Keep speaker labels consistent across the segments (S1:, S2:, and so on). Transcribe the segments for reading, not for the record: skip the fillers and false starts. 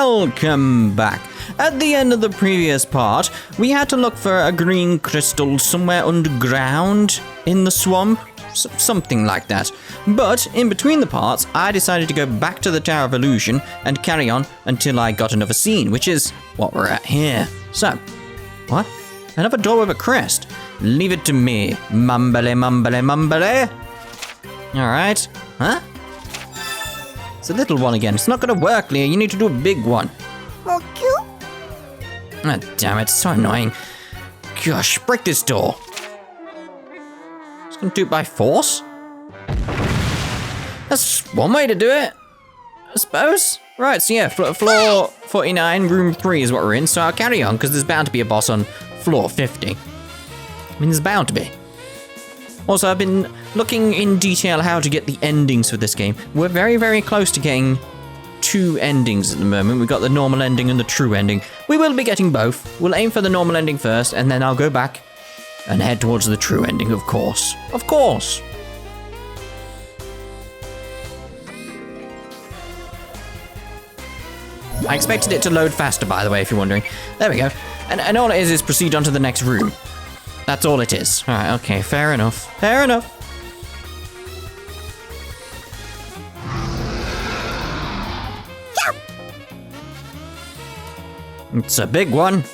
S1: Welcome back. At the end of the previous part, we had to look for a green crystal somewhere underground in the swamp. Something like that. But in between the parts, I decided to go back to the Tower of Illusion and carry on until I got another scene, which is what we're at here. So, what? Another door with a crest. Leave it to me. Mumbly, mumbly, mumbly. Alright. Huh? It's a little one again. It's not going to work, Leah. You need to do a big one.
S2: Okay.
S1: Oh, damn it. It's so annoying. Gosh, break this door. Just going to do it by force? That's one way to do it, I suppose. Right, so yeah, floor 49, room 3 is what we're in. So I'll carry on, because there's bound to be a boss on floor 50. I mean, there's bound to be. Also, I've been looking in detail how to get the endings for this game. We're very, very close to getting 2 endings at the moment. We've got the normal ending and the true ending. We will be getting both. We'll aim for the normal ending first, and then I'll go back and head towards the true ending, of course. Of course! I expected it to load faster, by the way, if you're wondering. There we go. And all it is proceed on to the next room. That's all it is. Alright, okay, fair enough. Fair enough. It's a big one.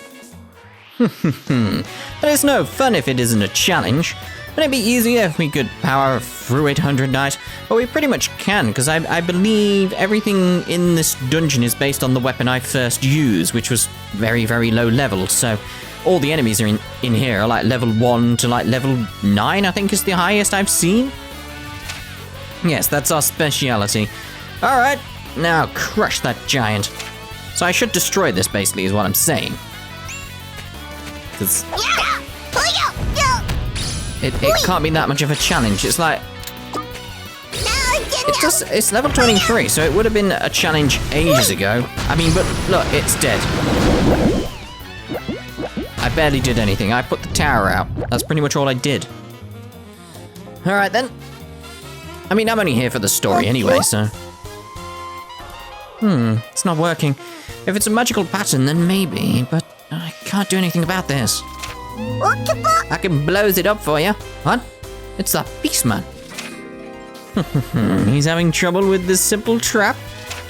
S1: But it's no fun if it isn't a challenge. Wouldn't it be easier if we could power through 800 Knight? Well, we pretty much can, because I believe everything in this dungeon is based on the weapon I first used, which was very, very low level. So all the enemies are in here are like level 1 to like level 9, I think is the highest I've seen. Yes, that's our speciality. Alright, now crush that giant. So I should destroy this, basically, is what I'm saying. Because it can't be that much of a challenge. It's like... It's level 23, so it would have been a challenge ages ago. I mean, but look, it's dead. I barely did anything. I put the tower out. That's pretty much all I did. Alright then. I mean, I'm only here for the story anyway, so... it's not working. If it's a magical pattern, then maybe, but I can't do anything about this. I can blows it up for you. What? It's that Beastman. He's having trouble with this simple trap?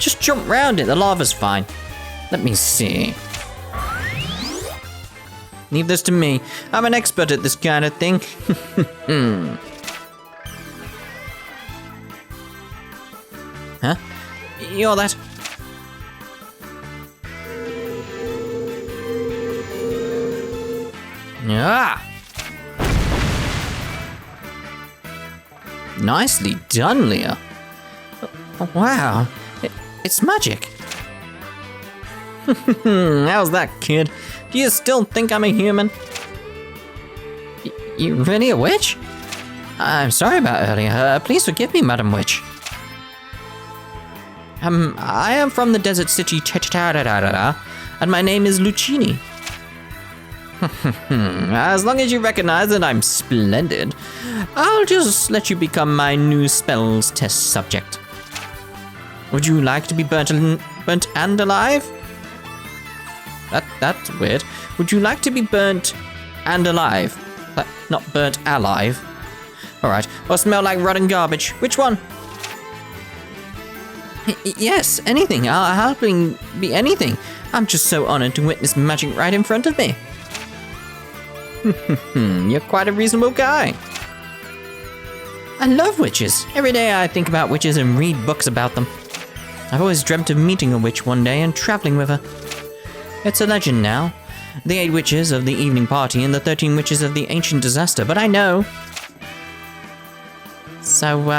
S1: Just jump round it, the lava's fine. Let me see. Leave this to me. I'm an expert at this kind of thing. Huh? You're that? Ah! Nicely done, Leah. Oh, wow, it's magic. How's that, kid? Do you still think I'm a human? You really a witch? I'm sorry about earlier. Please forgive me, Madam Witch. I am from the desert city and my name is Lucini. As long as you recognize that I'm splendid, I'll just let you become my new spells test subject. Would you like to be burnt and alive? That's weird. Would you like to be burnt and alive? Not burnt alive. Alright, or smell like rotten garbage. Which one? Yes, anything. I'll happily be anything. I'm just so honored to witness magic right in front of me. You're quite a reasonable guy. I love witches. Every day I think about witches and read books about them. I've always dreamt of meeting a witch one day and traveling with her. It's a legend now. The 8 witches of the evening party and the 13 witches of the ancient disaster, but I know. So,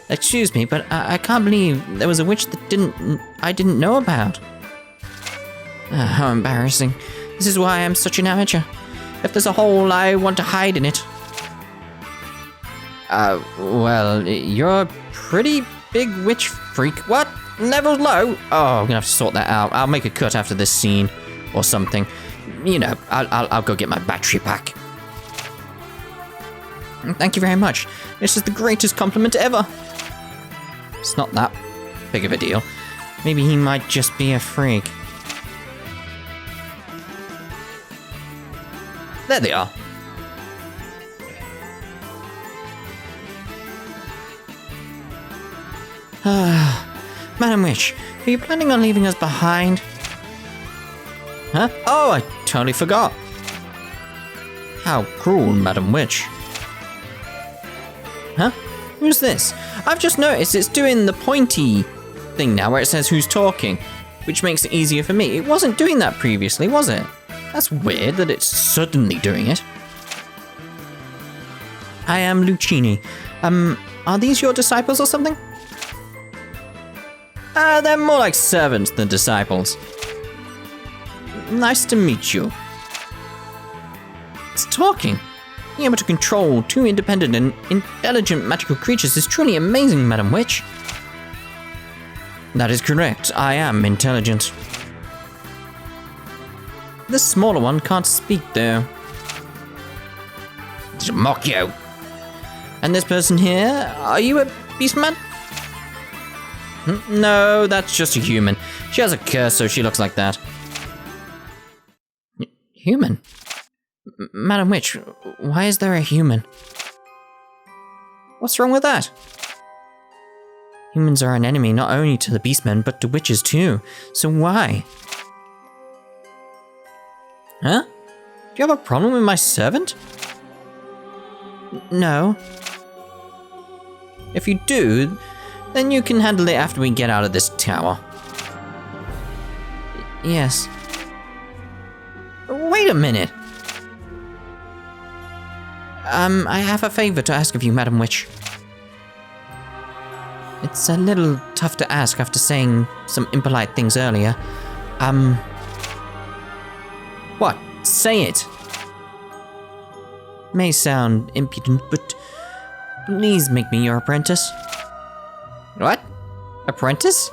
S1: excuse me, but I can't believe there was a witch that I didn't know about. How embarrassing. This is why I'm such an amateur. If there's a hole, I want to hide in it. Well, you're a pretty big witch freak. What? Level low? Oh, I'm gonna have to sort that out. I'll make a cut after this scene, or something. You know, I'll go get my battery pack. Thank you very much. This is the greatest compliment ever. It's not that big of a deal. Maybe he might just be a freak. There they are. Madam Witch, are you planning on leaving us behind? Huh? Oh, I totally forgot. How cruel, Madam Witch. Huh? Who's this? I've just noticed it's doing the pointy thing now where it says who's talking, which makes it easier for me. It wasn't doing that previously, was it? That's weird that it's suddenly doing it. I am Lucini. Are these your disciples or something? They're more like servants than disciples. Nice to meet you. It's talking. Being able to control two independent and intelligent magical creatures is truly amazing, Madam Witch. That is correct. I am intelligent. The smaller one can't speak, though. To mock you. And this person here, are you a Beastman? No, that's just a human. She has a curse, so she looks like that. Human? Madam Witch, why is there a human? What's wrong with that? Humans are an enemy not only to the Beastmen, but to witches too. So why? Huh? Do you have a problem with my servant? No. If you do, then you can handle it after we get out of this tower. Yes. Wait a minute. I have a favor to ask of you, Madam Witch. It's a little tough to ask after saying some impolite things earlier. What? Say it. May sound impudent, but please make me your apprentice. What? Apprentice?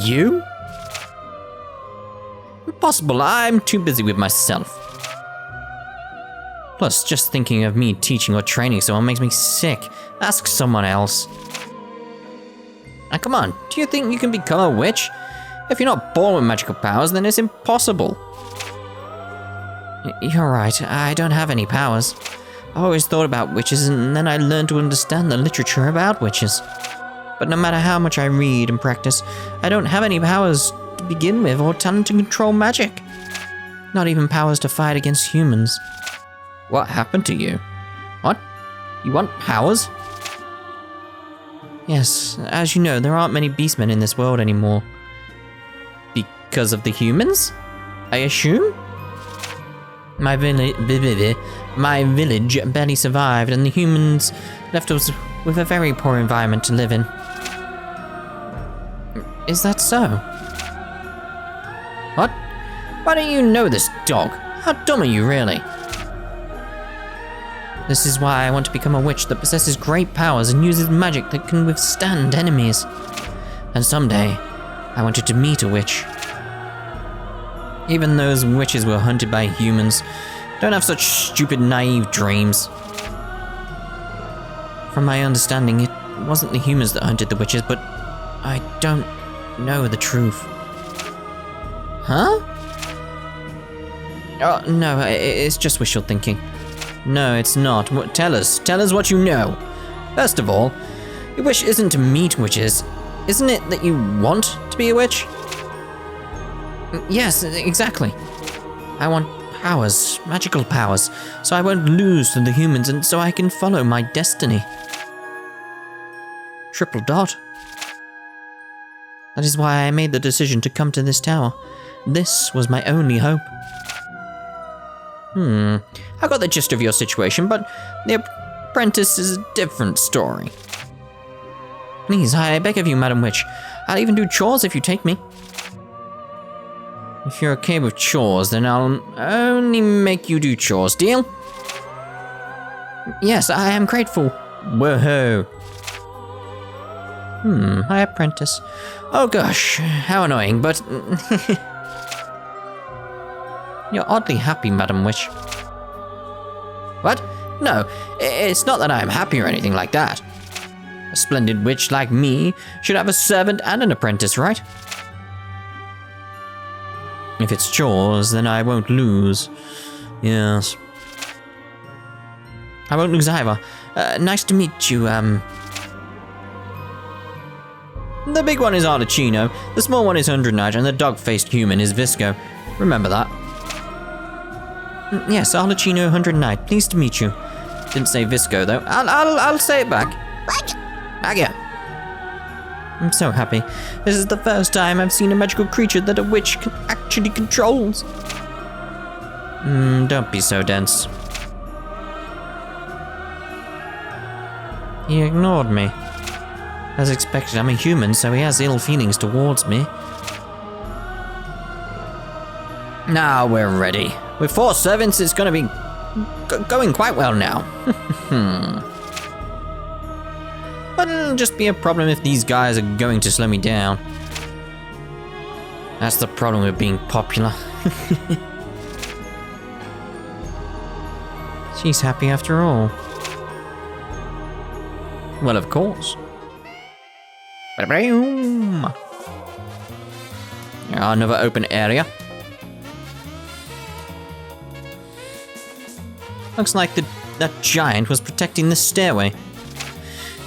S1: You? Impossible, I'm too busy with myself. Plus, just thinking of me teaching or training someone makes me sick. Ask someone else. Now come on, do you think you can become a witch? If you're not born with magical powers, then it's impossible. You're right, I don't have any powers. I always thought about witches, and then I learned to understand the literature about witches. But no matter how much I read and practice, I don't have any powers to begin with or talent to control magic. Not even powers to fight against humans. What happened to you? What? You want powers? Yes, as you know, there aren't many beastmen in this world anymore. Because of the humans? I assume? My village barely survived, and the humans left us with a very poor environment to live in. Is that so? What? Why don't you know this dog? How dumb are you, really? This is why I want to become a witch that possesses great powers and uses magic that can withstand enemies. And someday, I wanted to meet a witch. Even those witches were hunted by humans. Don't have such stupid, naive dreams. From my understanding, it wasn't the humans that hunted the witches, but I don't know the truth. Huh? Oh, no, it's just wishful thinking. No, it's not. Tell us what you know. First of all, your wish isn't to meet witches. Isn't it that you want to be a witch? Yes, exactly. I want powers, magical powers, so I won't lose to the humans and so I can follow my destiny. Triple dot. That is why I made the decision to come to this tower. This was my only hope. I got the gist of your situation, but the apprentice is a different story. Please, I beg of you, Madam Witch. I'll even do chores if you take me. If you're okay with chores, then I'll only make you do chores, deal? Yes, I am grateful. Whoa. Hi, apprentice. Oh gosh, how annoying, but... You're oddly happy, Madam Witch. What? No, it's not that I am happy or anything like that. A splendid witch like me should have a servant and an apprentice, right? If it's chores, then I won't lose. Yes. I won't lose either. Nice to meet you, The big one is Arlecchino, the small one is 100 Knight, and the dog-faced human is Visco. Remember that. Yes, Arlecchino 100 Knight, pleased to meet you. Didn't say Visco, though. I'll say it back. Again. I'm so happy. This is the first time I've seen a magical creature that a witch actually controls. Don't be so dense. He ignored me. As expected, I'm a human, so he has ill feelings towards me. Now we're ready. With 4 servants, it's gonna be going quite well now. But it'll just be a problem if these guys are going to slow me down. That's the problem with being popular. She's happy after all. Well, of course. Another open area. Looks like that giant was protecting this stairway.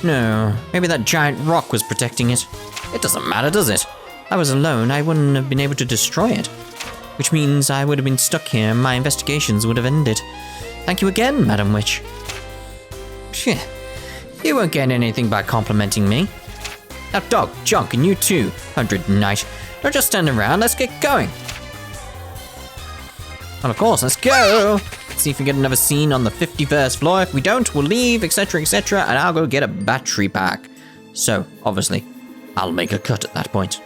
S1: No, maybe that giant rock was protecting it. It doesn't matter, does it? I was alone, I wouldn't have been able to destroy it. Which means I would have been stuck here and my investigations would have ended. Thank you again, Madam Witch. Phew. You won't get anything by complimenting me. Now dog, junk, and you too, 100 Knight. Don't just stand around, let's get going. And of course, let's go. Let's see if we get another scene on the 51st floor. If we don't, we'll leave, etc, etc, and I'll go get a battery pack. So, obviously, I'll make a cut at that point.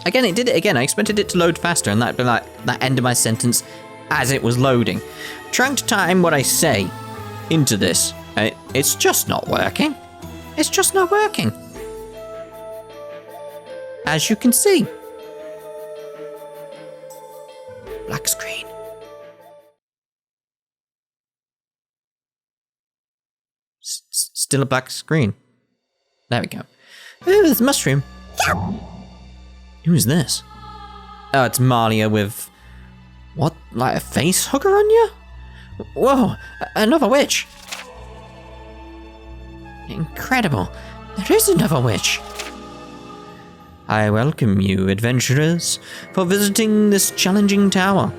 S1: Again, it did it again. I expected it to load faster, and that'd be like that end of my sentence as it was loading. Trying to time what I say into this. It's just not working. It's just not working. As you can see. Black screen. Still a black screen. There we go. Ooh, there's a mushroom. Who is this? Oh, it's Malia with... What? Like a facehugger on you? Whoa, another witch. Incredible. There is another witch. I welcome you, adventurers, for visiting this challenging tower.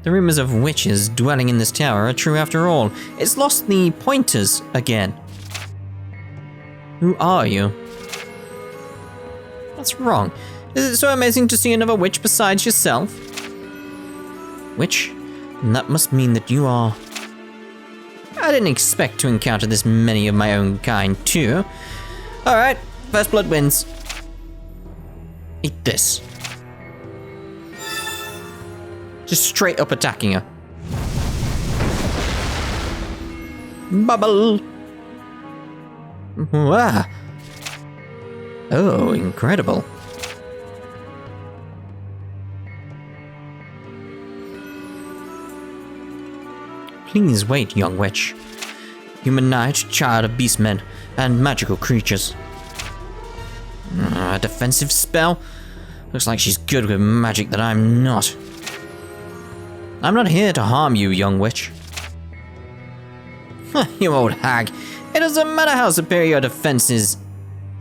S1: The rumors of witches dwelling in this tower are true after all. It's lost the pointers again. Who are you? What's wrong? Is it so amazing to see another witch besides yourself? Witch? And that must mean that you are... I didn't expect to encounter this many of my own kind, too. Alright, first blood wins. Eat this. Just straight up attacking her. Bubble! Ah. Oh, incredible. Please wait, young witch. Human knight, child of beastmen, and magical creatures. A defensive spell? Looks like she's good with magic that I'm not. I'm not here to harm you, young witch. You old hag. It doesn't matter how superior your defense is,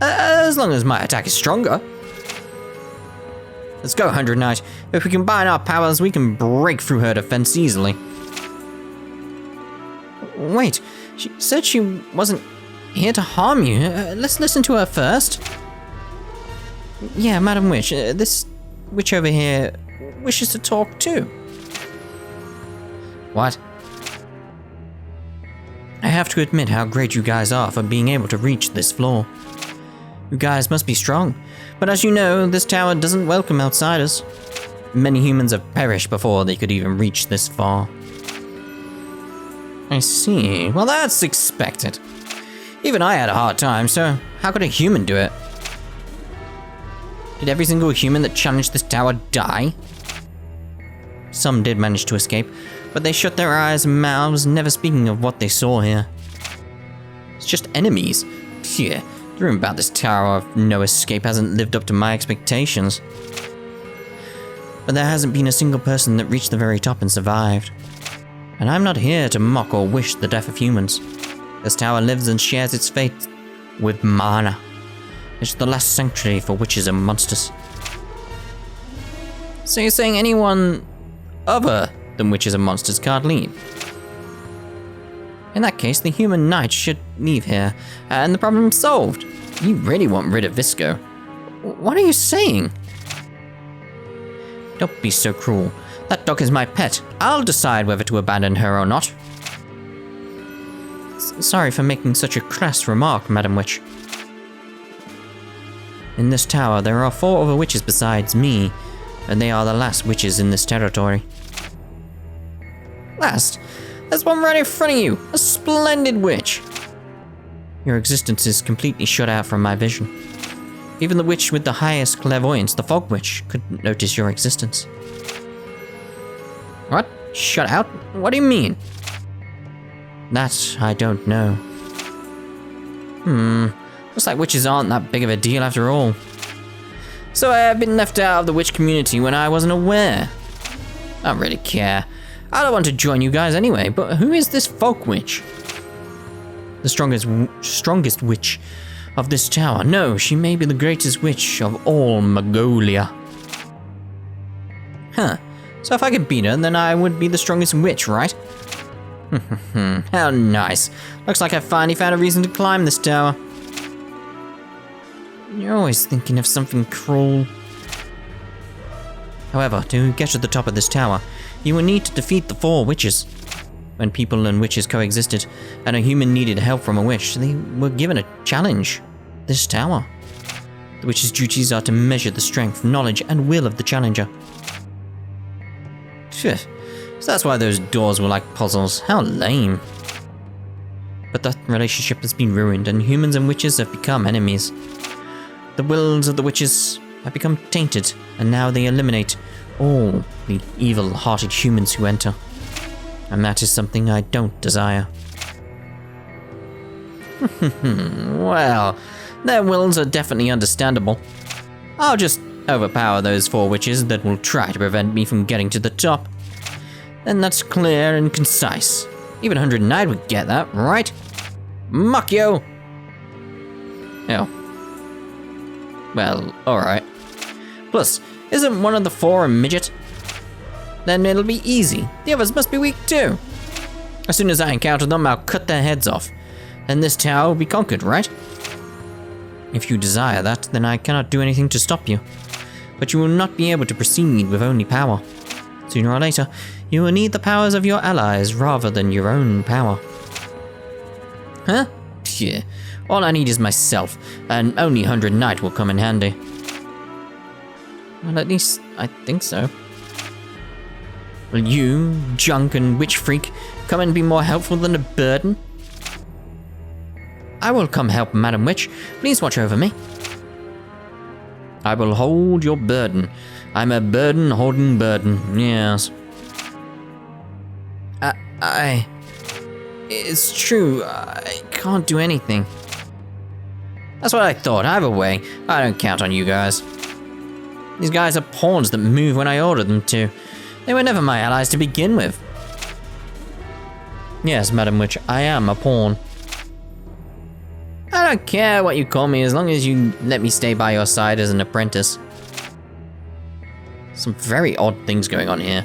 S1: as long as my attack is stronger. Let's go, 100 Knight. If we combine our powers, we can break through her defense easily. Wait, she said she wasn't here to harm you. Let's listen to her first. Yeah, Madam Witch, this witch over here wishes to talk too. What? I have to admit how great you guys are for being able to reach this floor. You guys must be strong, but as you know, this tower doesn't welcome outsiders. Many humans have perished before they could even reach this far. I see. Well, that's expected. Even I had a hard time, so how could a human do it? Did every single human that challenged this tower die? Some did manage to escape, but they shut their eyes and mouths, never speaking of what they saw here. It's just enemies. Yeah, The room about this tower of no escape hasn't lived up to my expectations. But there hasn't been a single person that reached the very top and survived. And I'm not here to mock or wish the death of humans. This tower lives and shares its fate with Mana. It's the last sanctuary for witches and monsters. So you're saying anyone other than witches and monsters can't leave? In that case, the human knight should leave here, and the problem's solved. You really want rid of Visco. What are you saying? Don't be so cruel. That dog is my pet. I'll decide whether to abandon her or not. Sorry for making such a crass remark, Madam Witch. In this tower, there are 4 other witches besides me, and they are the last witches in this territory. Last? There's one right in front of you! A splendid witch! Your existence is completely shut out from my vision. Even the witch with the highest clairvoyance, the Fog Witch, couldn't notice your existence. What? Shut out? What do you mean? That I don't know. Looks like witches aren't that big of a deal after all. So I have been left out of the witch community when I wasn't aware. I don't really care. I don't want to join you guys anyway, but who is this Fog Witch? The strongest witch of this tower. No, she may be the greatest witch of all Magolia. Huh. So if I could beat her, then I would be the strongest witch, right? How nice. Looks like I finally found a reason to climb this tower. You're always thinking of something cruel. However, to get to the top of this tower, you will need to defeat the 4 witches. When people and witches coexisted, and a human needed help from a witch, they were given a challenge. This tower. The witch's duties are to measure the strength, knowledge, and will of the challenger. Phew. So that's why those doors were like puzzles. How lame. But that relationship has been ruined, and humans and witches have become enemies. The wills of the witches have become tainted, and now they eliminate all the evil-hearted humans who enter. And that is something I don't desire. Well, their wills are definitely understandable. I'll just overpower those 4 witches that will try to prevent me from getting to the top. Then that's clear and concise. Even 109 would get that, right? Muck yo! Oh. Well, alright. Plus, isn't one of the 4 a midget? Then it'll be easy. The others must be weak too. As soon as I encounter them, I'll cut their heads off. And this tower will be conquered, right? If you desire that, then I cannot do anything to stop you. But you will not be able to proceed with only power. Sooner or later, you will need the powers of your allies rather than your own power. Huh? Phew. All I need is myself, and only 100 Knight will come in handy. Well, at least I think so. Will you, junk and witch freak, come and be more helpful than a burden? I will come help, Madam Witch. Please watch over me. I will hold your burden. I'm a burden-holding burden, yes. It's true, I can't do anything. That's what I thought. Either way, I don't count on you guys. These guys are pawns that move when I order them to. They were never my allies to begin with. Yes, Madam Witch, I am a pawn. I don't care what you call me as long as you let me stay by your side as an apprentice. Some very odd things going on here.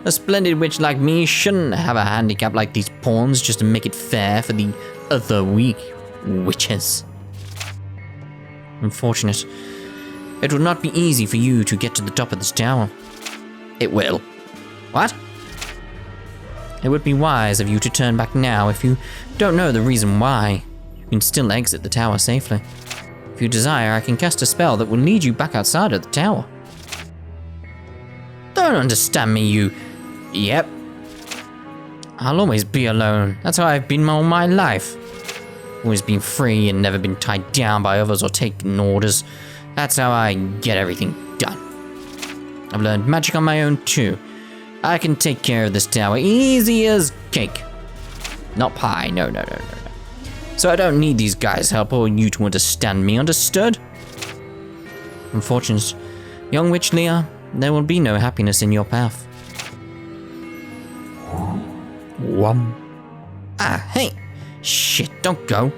S1: A splendid witch like me shouldn't have a handicap like these pawns just to make it fair for the other weak witches. Unfortunate. It will not be easy for you to get to the top of this tower. It will. What? It would be wise of you to turn back now if you don't know the reason why. You can still exit the tower safely. If you desire, I can cast a spell that will lead you back outside of the tower. Don't understand me, you... Yep. I'll always be alone. That's how I've been all my life. Always been free and never been tied down by others or taken orders. That's how I get everything done. I've learned magic on my own too. I can take care of this tower easy as cake. Not pie, no. So I don't need these guys' help or you to understand me, understood? Unfortunate, young witch Leah, there will be no happiness in your path. Wham. Ah, hey! Shit, don't go.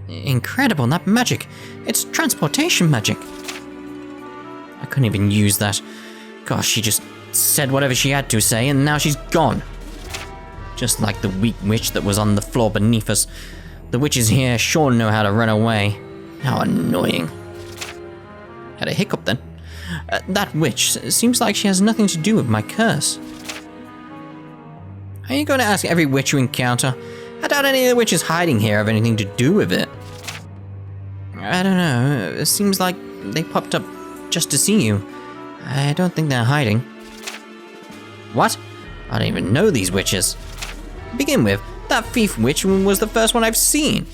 S1: Incredible, that magic. It's transportation magic. I couldn't even use that. Gosh, she just said whatever she had to say and now she's gone. Just like the weak witch that was on the floor beneath us. The witches here sure know how to run away. How annoying. Had a hiccup then. That witch seems like she has nothing to do with my curse. Are you going to ask every witch you encounter? I doubt any of the witches hiding here have anything to do with it. I don't know. It seems like they popped up just to see you. I don't think they're hiding. What? I don't even know these witches. To begin with, that thief witch was the first one I've seen.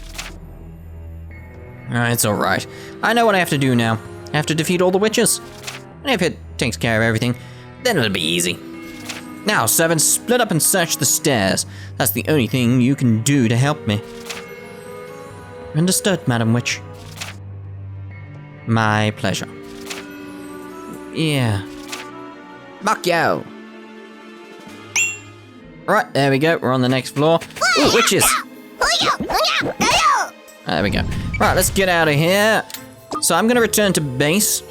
S1: It's alright. I know what I have to do now. I have to defeat all the witches. And if it takes care of everything, then it'll be easy. Now, servants, split up and search the stairs. That's the only thing you can do to help me. Understood, Madam Witch. My pleasure. Yeah. Fuck you! Right, there we go. We're on the next floor. Ooh, witches! There we go. Right, let's get out of here. So I'm gonna return to base.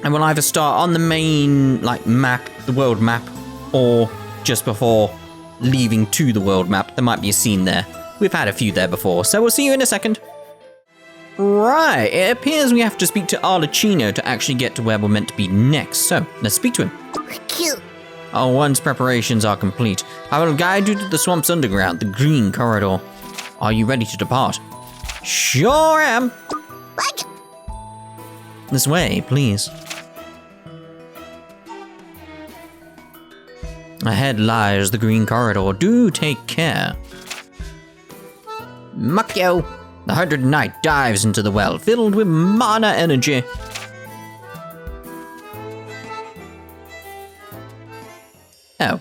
S1: And we'll either start on the main, map, the world map, or just before leaving to the world map. There might be a scene there. We've had a few there before, so we'll see you in a second. Right, it appears we have to speak to Arlecchino to actually get to where we're meant to be next, so let's speak to him. Once preparations are complete, I will guide you to the swamp's underground, the green corridor. Are you ready to depart? Sure am. This way, please. Ahead lies the green corridor. Do take care. Makyo! The 100 Knight dives into the well, filled with mana energy. Oh.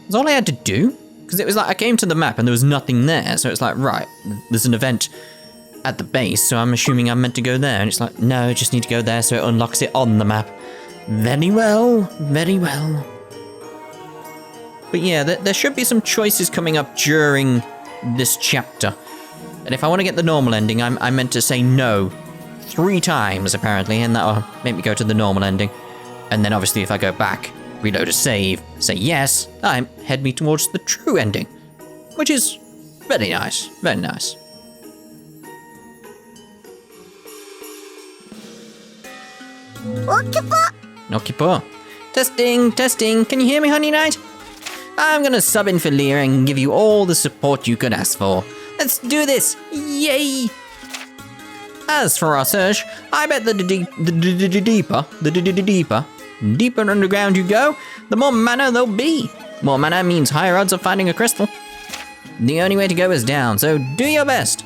S1: That's all I had to do? Because it was like, I came to the map and there was nothing there, so it's like, right, there's an event at the base, so I'm assuming I'm meant to go there, and it's like, no, just need to go there so it unlocks it on the map. Very well, very well. But yeah, there should be some choices coming up during this chapter. And if I want to get the normal ending, I'm meant to say no 3 times, apparently, and that'll make me go to the normal ending. And then obviously if I go back, reload a save, say yes, that'll head me towards the true ending. Which is very nice, very nice. Okipo. Testing, testing, can you hear me, Honey Knight? I'm gonna sub in for Leah and give you all the support you could ask for. Let's do this! Yay! As for our search, I bet the deeper underground you go, the more mana there'll be. More mana means higher odds of finding a crystal. The only way to go is down, so do your best.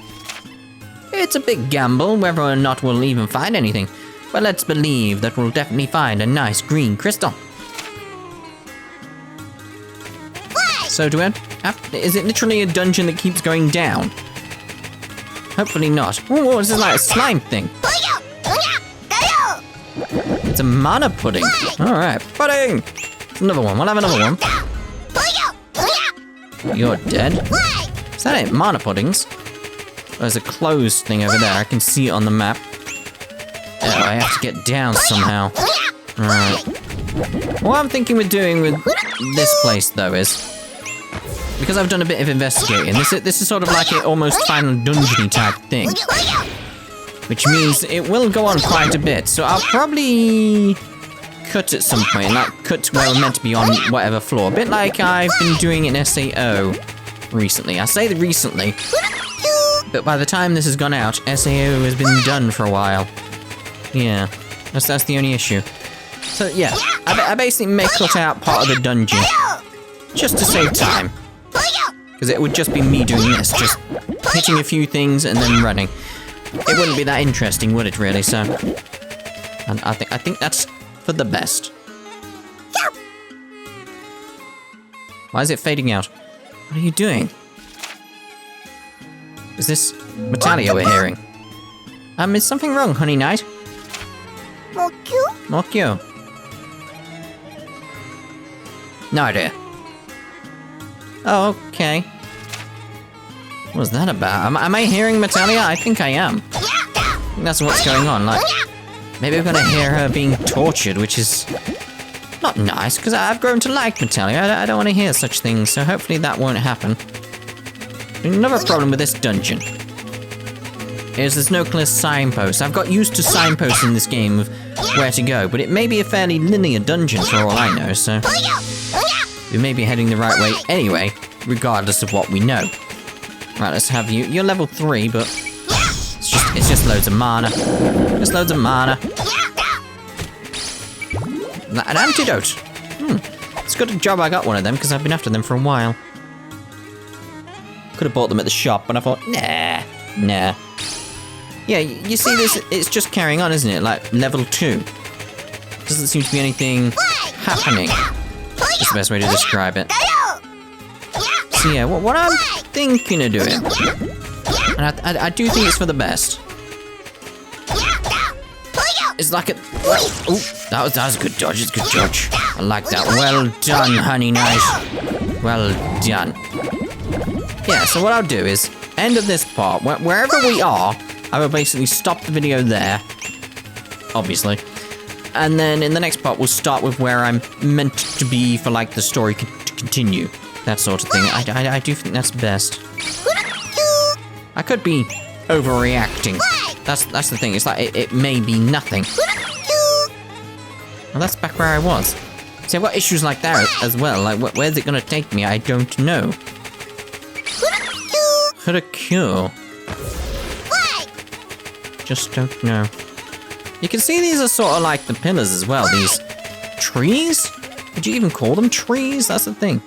S1: It's a big gamble whether or not we'll even find anything, but let's believe that we'll definitely find a nice green crystal. So do I is it literally a dungeon that keeps going down? Hopefully not. Oh, this is like a slime thing. It's a mana pudding. Alright, pudding! Another one, we'll have another one. You're dead. Is that it? Mana puddings? There's a closed thing over there, I can see it on the map. Oh, I have to get down somehow. Alright. What I'm thinking we're doing with this place though is, because I've done a bit of investigating, this is sort of like an almost final dungeon-y type thing. Which means it will go on quite a bit, so I'll probably cut at some point, like cut to where we're meant to be on whatever floor. A bit like I've been doing in SAO recently. I say recently, but by the time this has gone out, SAO has been done for a while. Yeah, that's the only issue. So yeah, I basically may cut out part of the dungeon, just to save time. Because it would just be me doing this, just hitting a few things and then running. It wouldn't be that interesting, would it really? So, and I think that's for the best. Why is it fading out? What are you doing? Is this Metallia we're hearing? Is something wrong, Honey Knight? Mokyo? No idea. Oh, okay. What was that about? Am I hearing Metallia? I think I am. I think that's what's going on. Like, maybe we're gonna hear her being tortured, which is not nice, because I've grown to like Metallia. I don't want to hear such things, so hopefully that won't happen. Another problem with this dungeon is there's no clear signpost. I've got used to signposts in this game of where to go, but it may be a fairly linear dungeon for all I know, so we may be heading the right way anyway, regardless of what we know. Right, let's have you. You're level 3, but it's just loads of mana. Just loads of mana. An antidote. It's a good job I got one of them, because I've been after them for a while. Could have bought them at the shop, but I thought, nah. Yeah, you see this, it's just carrying on, isn't it? Like, level 2. Doesn't seem to be anything happening. That's the best way to describe it. So yeah, what I'm thinking of doing, and I do think it's for the best, it's like that was a good dodge, it's a good dodge. I like that. Well done, Honey Knight. Well done. Yeah, so what I'll do is, end of this part, wherever we are, I will basically stop the video there, obviously, and then in the next part we'll start with where I'm meant to be for like the story to continue, that sort of thing. I do think that's best. I could be overreacting. That's the thing. It's like it may be nothing. Well, that's back where I was. See, I've got issues like that as well. Like, where's it gonna take me? I don't know. Cure. Just don't know. You can see these are sort of like the pillars as well. These trees? Would you even call them trees? That's the thing.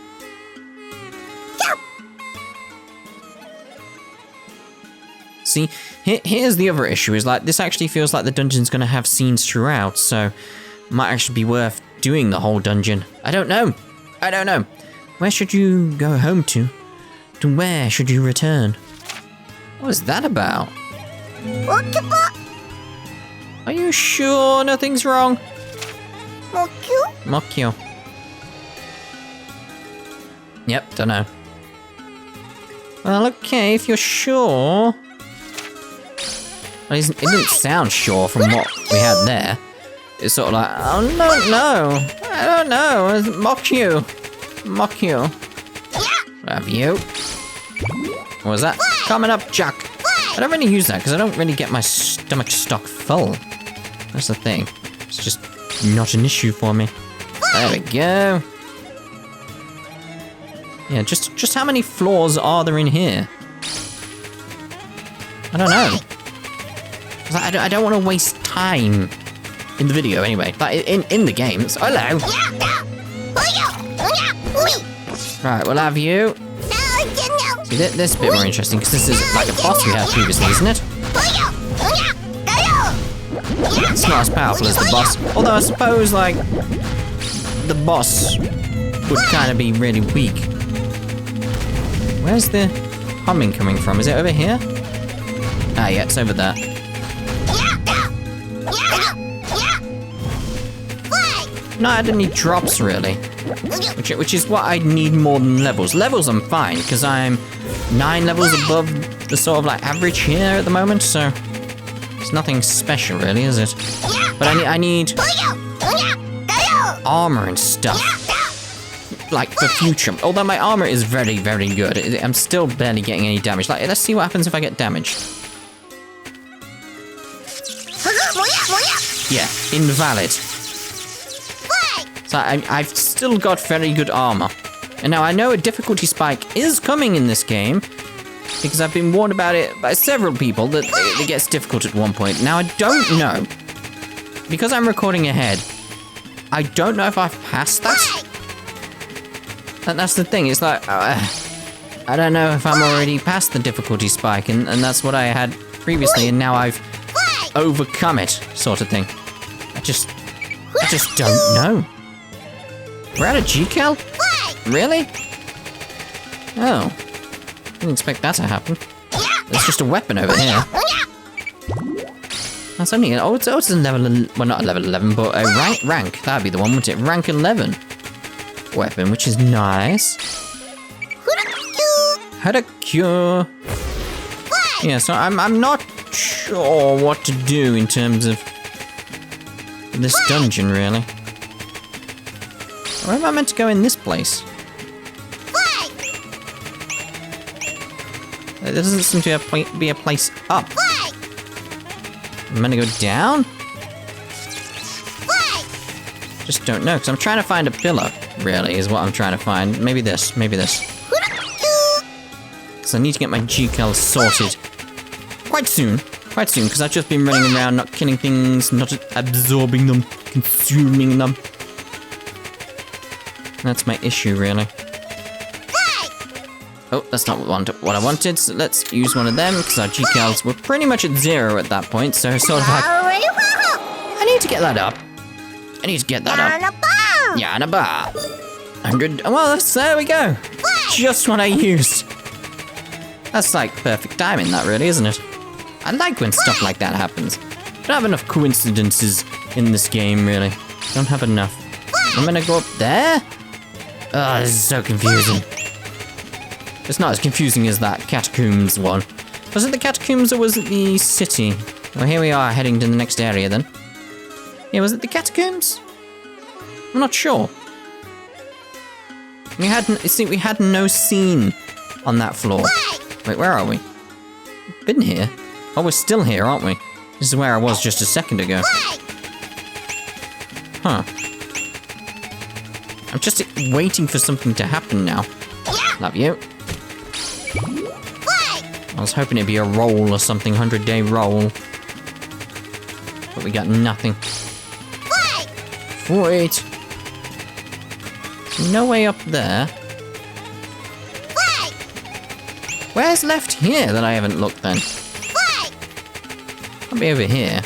S1: See, here's the other issue, is like, this actually feels like the dungeon's gonna have scenes throughout, so might actually be worth doing the whole dungeon. I don't know. Where should you go home to? To where should you return? What is that about? Are you sure nothing's wrong? Mokyo. Yep, don't know. Well, okay, if you're sure. Well, it didn't sound sure from what we had there. It's sort of like, oh, I don't know. It's Mokyo. Have you? What was that? Coming up, Jack. I don't really use that because I don't really get my stomach stock full. That's the thing. It's just not an issue for me. There we go. Yeah, just how many floors are there in here? I don't know. I don't want to waste time in the video anyway. Like in the game. So, hello. Right, we'll have you. See, this is a bit more interesting because this is like a boss we had previously, isn't it? It's not as powerful as the boss. Although I suppose, like, the boss would kind of be really weak. Where's the humming coming from? Is it over here? Ah, yeah, it's over there. Not had any drops, really. Which is what I need more than levels. Levels I'm fine, because I'm 9 levels above the sort of like average here at the moment, so it's nothing special really, is it? But I need armor and stuff. Like for future. Although my armor is very, very good. I'm still barely getting any damage. Like, let's see what happens if I get damaged. Yeah, invalid. So I've still got very good armor. And now I know a difficulty spike is coming in this game, because I've been warned about it by several people that it gets difficult at one point. Now I don't know, because I'm recording ahead, I don't know if I've passed that. And that's the thing, it's like, I don't know if I'm already past the difficulty spike, and that's what I had previously, and now I've overcome it, sort of thing. I just don't know. We're at a G-Cal? Really? Oh. Didn't expect that to happen. There's just a weapon over here. That's only... Oh, it's a level... Well, not a level 11, but a rank. That'd be the one, wouldn't it? Rank 11. Weapon, which is nice. Had a cure. Yeah, so I'm not sure what to do in terms of this dungeon, really. Where am I meant to go in this place? There doesn't seem to be a place up. I'm meant to go down? Just don't know, because I'm trying to find a pillar, really, is what I'm trying to find. Maybe this, maybe this. Because I need to get my G-Kel sorted quite soon, because I've just been running around, not killing things, not absorbing them, consuming them. That's my issue, really. Oh, that's not what I wanted, so let's use one of them, because our G-Kels were pretty much at 0 at that point, so sort of like... I need to get that up. I need to get that up. Yeah, and a bar. 100... Well, there we go. Just what I used. That's like perfect timing, that really, isn't it? I like when stuff like that happens. Don't have enough coincidences in this game, really. Don't have enough. I'm gonna go up there? Oh, this is so confusing. It's not as confusing as that catacombs one. Was it the catacombs or was it the city? Well, here we are heading to the next area then. Yeah, was it the catacombs? I'm not sure. We had no scene on that floor. Wait, where are we? Been here? Oh, we're still here, aren't we? This is where I was just a second ago. Huh. I'm just waiting for something to happen now. Love you. I was hoping it'd be a roll or something, 100-day roll. But we got nothing. Wait. No way up there. Where's left here that I haven't looked then? I'll be over here.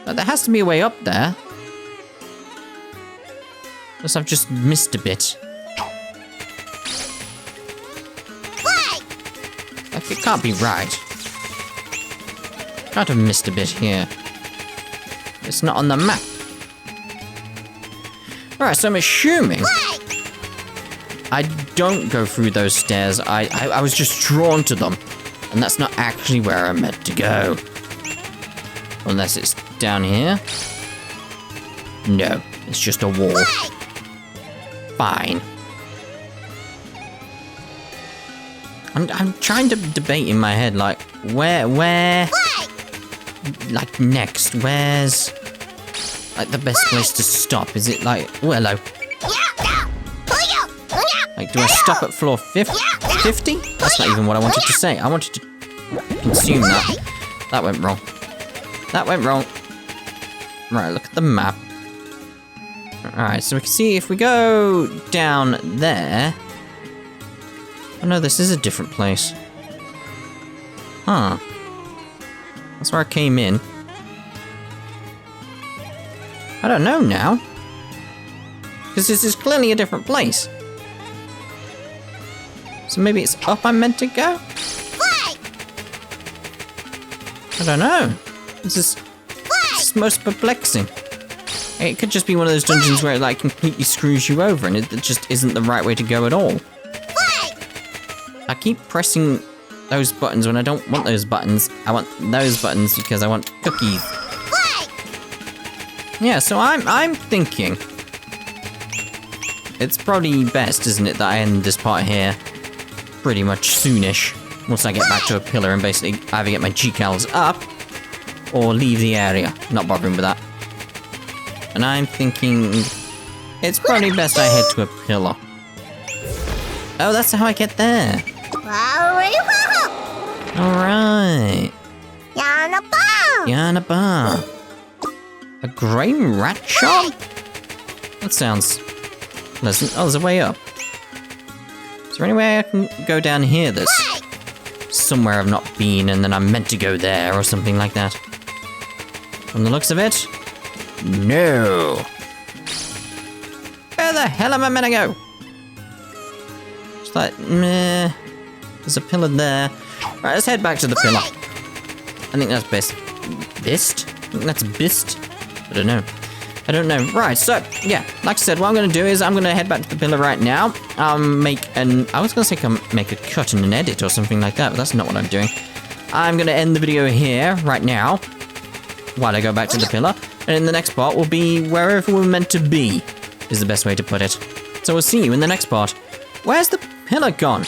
S1: But there has to be a way up there. Unless I've just missed a bit. Like, it can't be right. Can't have missed a bit here. It's not on the map. Alright, so I'm assuming I don't go through those stairs. I was just drawn to them. And that's not actually where I'm meant to go. Unless it's down here. No, it's just a wall. Fine. I'm trying to debate in my head, like, where, like, next, where's, like, the best place to stop? Is it, like, oh, hello. Like, do I stop at floor 50? That's not even what I wanted to say. I wanted to consume that. That went wrong. That went wrong. Right, look at the map. Alright, so we can see if we go down there... Oh no, this is a different place. Huh. That's where I came in. I don't know now. Because this is clearly a different place. So maybe it's up I'm meant to go? I don't know. This is most perplexing. It could just be one of those dungeons where it like completely screws you over and it just isn't the right way to go at all. I keep pressing those buttons when I don't want those buttons. I want those buttons because I want cookies. Yeah, so I'm thinking it's probably best, isn't it, that I end this part here pretty much soonish. Once I get back to a pillar and basically either get my G-Cals up or leave the area. Not bothering with that. And I'm thinking it's probably best I head to a pillar. Oh, that's how I get there. Alright. Yana Bar. A grain rat shop? That sounds pleasant. Oh, there's a way up. Is there any way I can go down here that's somewhere I've not been and then I'm meant to go there or something like that? From the looks of it, no. Where the hell am I meant to go? It's like, meh. There's a pillar there. Right, let's head back to the pillar. I think that's best. Bist? I think that's bist. I don't know. I don't know. Right, so, yeah. Like I said, what I'm going to do is I'm going to head back to the pillar right now. I was going to say make a cut and an edit or something like that, but that's not what I'm doing. I'm going to end the video here, right now, while I go back to the pillar. And in the next part, we'll be wherever we're meant to be, is the best way to put it. So we'll see you in the next part. Where's the pillar gone?